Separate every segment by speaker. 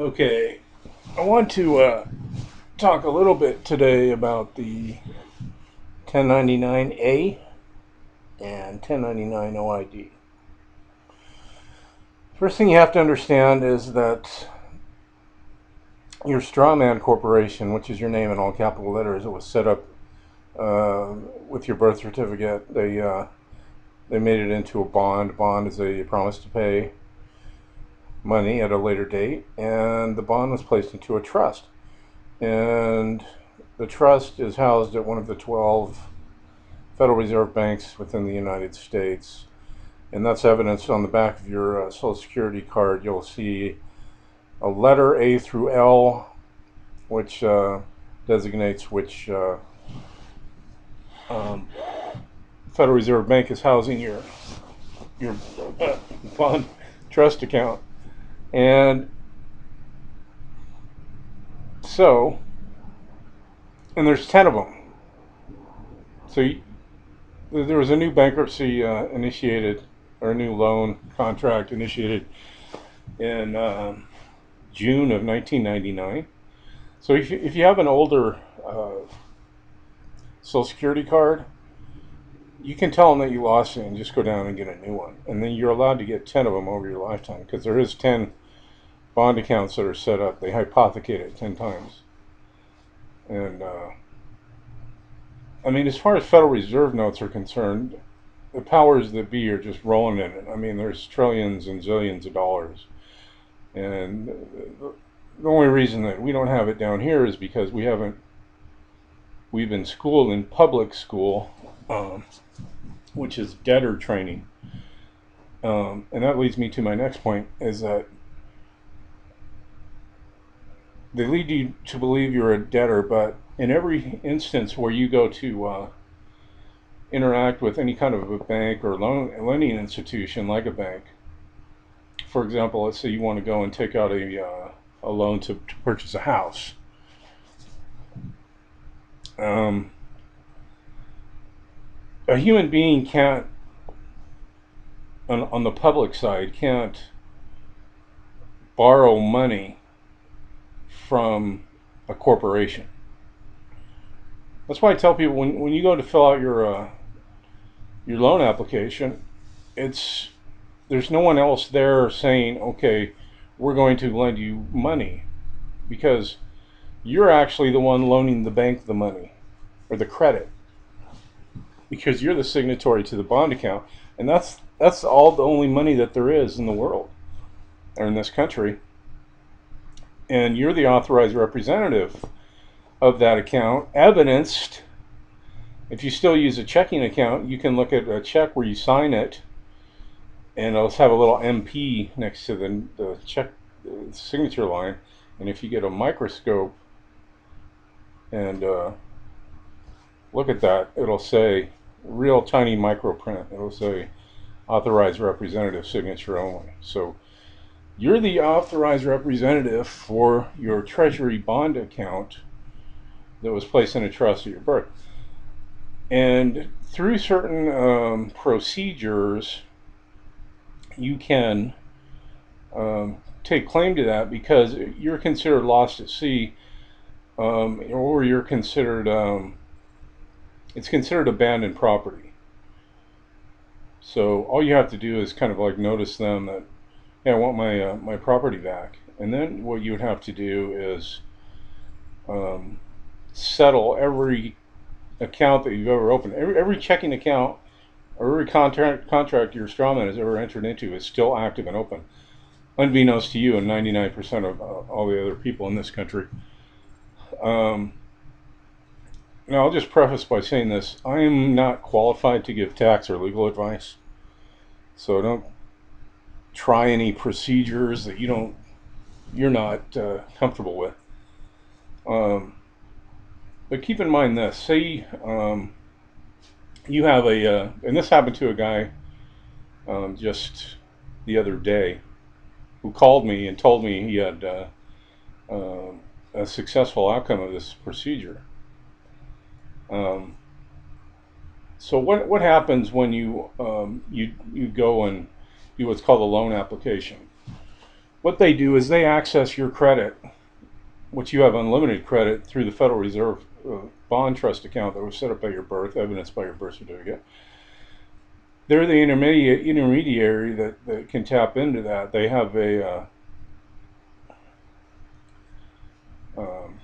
Speaker 1: Okay, I want to talk a little bit today about the 1099A and 1099 OID. First thing you have to understand is that your strawman corporation, which is your name in all capital letters, it was set up with your birth certificate. They made it into a bond. Bond is a promise to pay money at a later date, and the bond was placed into a trust. And the trust is housed at one of the 12 Federal Reserve banks within the United States. And that's evidenced on the back of your Social Security card. You'll see a letter A through L, which designates which um, Federal Reserve Bank is housing your bond trust account. And so, and there's 10 of them. So there was a new bankruptcy initiated, or a new loan contract initiated in June of 1999. So if you have an older Social Security card, you can tell them that you lost it and just go down and get a new one. And then you're allowed to get 10 of them over your lifetime, because there is 10 bond accounts that are set up. They hypothecate it 10 times. And I mean, as far as Federal Reserve notes are concerned, the powers that be are just rolling in it. I mean, there's trillions and zillions of dollars. And the only reason that we don't have it down here is because we've been schooled in public school, which is debtor training. And that leads me to my next point, is that they lead you to believe you're a debtor, but in every instance where you go to interact with any kind of a bank or lending institution like a bank, for example, let's say you want to go and take out a loan to purchase a house. A human being can't, on the public side, can't borrow money from a corporation. That's why I tell people when you go to fill out your loan application, there's no one else there saying, okay, we're going to lend you money, because you're actually the one loaning the bank the money or the credit, because you're the signatory to the bond account, and that's all the only money that there is in the world or in this country, and you're the authorized representative of that account, evidenced. If you still use a checking account, you can look at a check where you sign it, and it'll have a little MP next to the check signature line. And if you get a microscope and look at that, it'll say, real tiny micro print, it'll say authorized representative, signature only. So you're the authorized representative for your Treasury bond account that was placed in a trust at your birth. And through certain procedures, you can take claim to that, because you're considered lost at sea, or you're considered, it's considered abandoned property. So all you have to do is kind of like notice them that, hey, I want my property back. And then what you would have to do is settle every account that you've ever opened. Every checking account or every contract your strawman has ever entered into is still active and open, unbeknownst to you and 99% of all the other people in this country. Now, I'll just preface by saying this. I am not qualified to give tax or legal advice, so don't try any procedures that you're not comfortable with. But keep in mind this. Say you have and this happened to a guy just the other day, who called me and told me he had a successful outcome of this procedure. So what happens when you go and do what's called a loan application? what they do is they access your credit, which you have unlimited credit through the Federal Reserve bond trust account that was set up by your birth, evidenced by your birth certificate. They're the intermediary that can tap into that. They have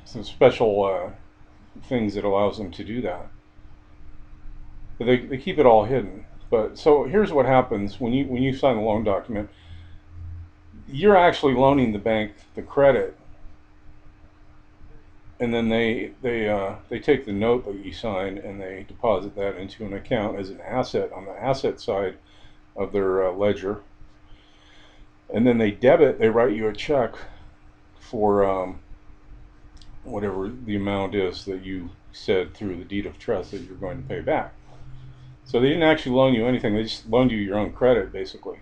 Speaker 1: some special things that allows them to do that. But they keep it all hidden. But so here's what happens when you sign the loan document. You're actually loaning the bank the credit, and then they take the note that you sign and they deposit that into an account as an asset on the asset side of their ledger, and then they write you a check for whatever the amount is that you said through the deed of trust that you're going to pay back. So they didn't actually loan you anything; they just loaned you your own credit, basically.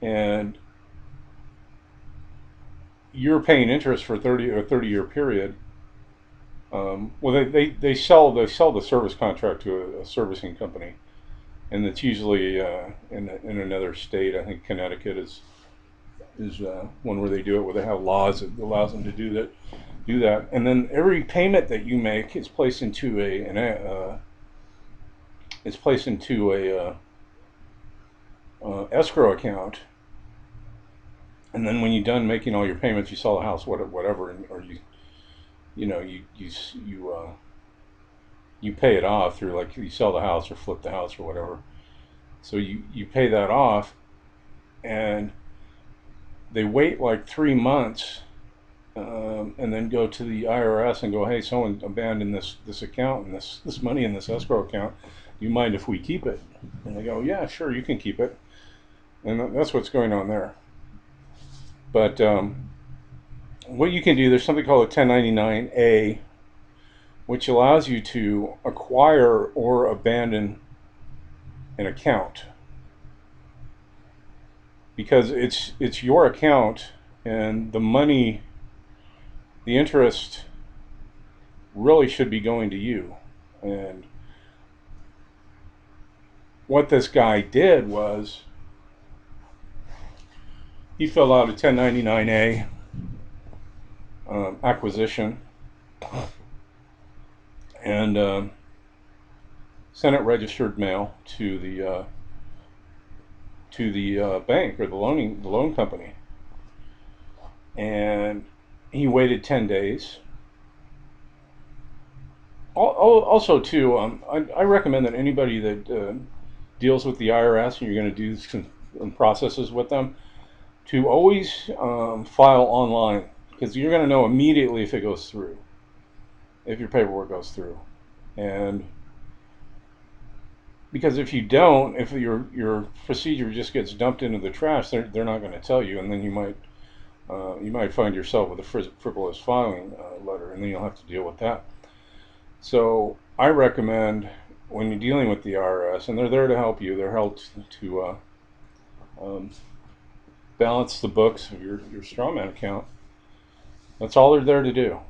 Speaker 1: And you're paying interest for 30-year period. Well, they sell the service contract to a servicing company, and it's usually in another state. I think Connecticut is one where they do it, where they have laws that allows them to do that. And then every payment that you make is placed into a escrow account. And then when you're done making all your payments, you sell the house, whatever, or you pay it off through, like, you sell the house or flip the house or whatever. So you pay that off, and they wait like 3 months, and then go to the IRS and go, hey, someone abandoned this account and this money in this escrow account. Do you mind if we keep it? And they go, yeah, sure, you can keep it. And that's what's going on there. But what you can do, there's something called a 1099-A, which allows you to acquire or abandon an account, because it's your account, and the money, the interest, really should be going to you. And what this guy did was he filled out a 1099-A acquisition and sent it registered mail to the bank or the loan company. And he waited 10 days. Also, too, I recommend that anybody that deals with the IRS and you're going to do some processes with them, to always file online, because you're going to know immediately if it goes through, if your paperwork goes through. And because if you don't, if your procedure just gets dumped into the trash, they're not going to tell you, and then you might find yourself with a frivolous filing letter, and then you'll have to deal with that. So I recommend, when you're dealing with the IRS, and they're there to help you, they're helped to balance the books of your strawman account. That's all they're there to do.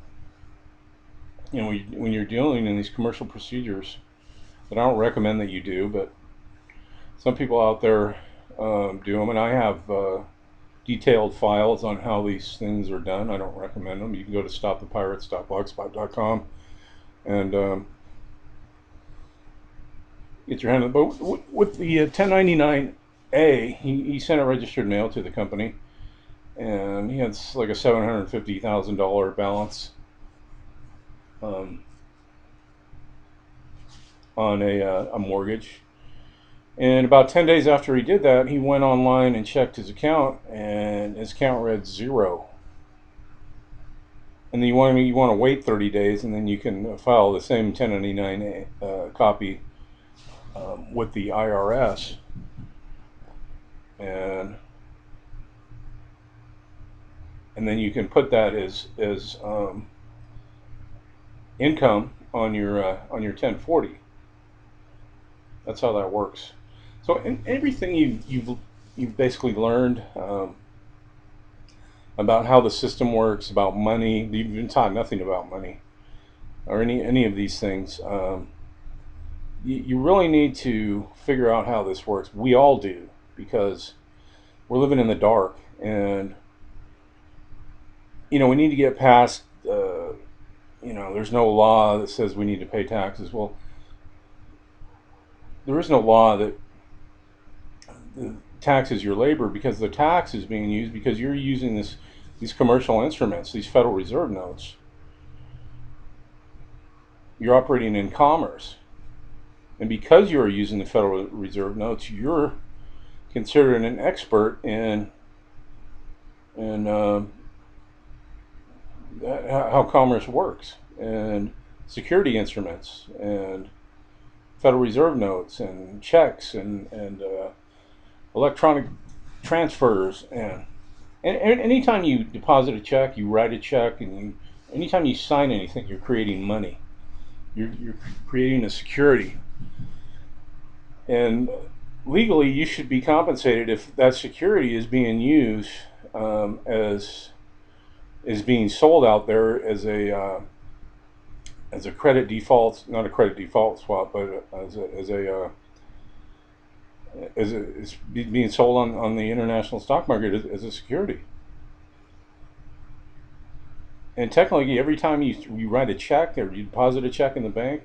Speaker 1: When you're dealing in these commercial procedures, that I don't recommend that you do, but some people out there do them, and I have detailed files on how these things are done. I don't recommend them. You can go to stopthepirates.blogspot.com and get your hand on it. But with the 1099-A, he sent a registered mail to the company, and he had like a $750,000 balance on a mortgage. And about 10 days after he did that, he went online and checked his account, and his account read zero. And then you want to wait 30 days, and then you can file the same 1099 copy with the IRS, and then you can put that as income on your 1040. That's how that works. So everything you've basically learned about how the system works, about money, you've been taught nothing about money or any of these things. You really need to figure out how this works. We all do, because we're living in the dark, and we need to get past. There's no law that says we need to pay taxes. Well, there is no law that taxes your labor, because the tax is being used because you're using these commercial instruments, these Federal Reserve notes. You're operating in commerce, and because you are using the Federal Reserve notes, you're considered an expert in how commerce works, and security instruments, and Federal Reserve notes, and checks, and electronic transfers, and anytime you deposit a check, you write a check, and anytime you sign anything, you're creating money. You're creating a security, and legally, you should be compensated if that security is being used as is being sold out there as a credit default, not a credit default swap, but as being sold on the international stock market as a security. And technically, every time you write a check or you deposit a check in the bank,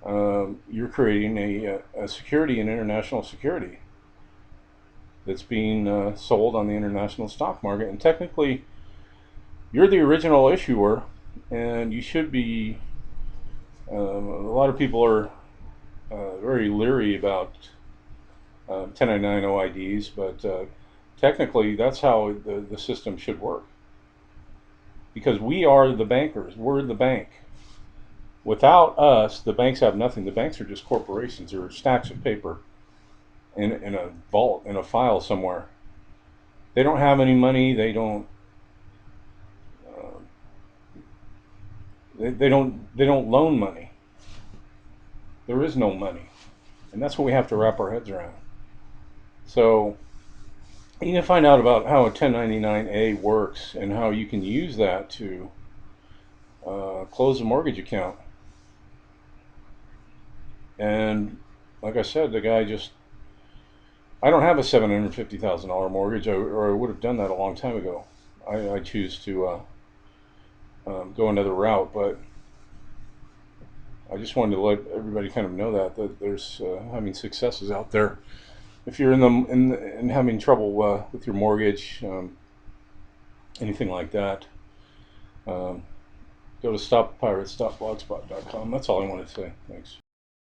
Speaker 1: you're creating a security, an international security that's being sold on the international stock market. And technically, you're the original issuer, and you should be. A lot of people are very leery about 1099 OIDs, but technically, that's how the system should work. Because we are the bankers, we're the bank. Without us, the banks have nothing. The banks are just corporations. They're stacks of paper in a vault, in a file somewhere. They don't have any money. They don't. Uh, they don't. They don't loan money. There is no money, and that's what we have to wrap our heads around. So you can find out about how a 1099-A works and how you can use that to close a mortgage account. And like I said, the guy just, I don't have a $750,000 mortgage, or I would have done that a long time ago. I choose to go another route, but I just wanted to let everybody kind of know that there's having successes out there. If you're in having trouble with your mortgage, anything like that, um, go to stoppirates.blogspot.com. That's all I wanted to say. Thanks.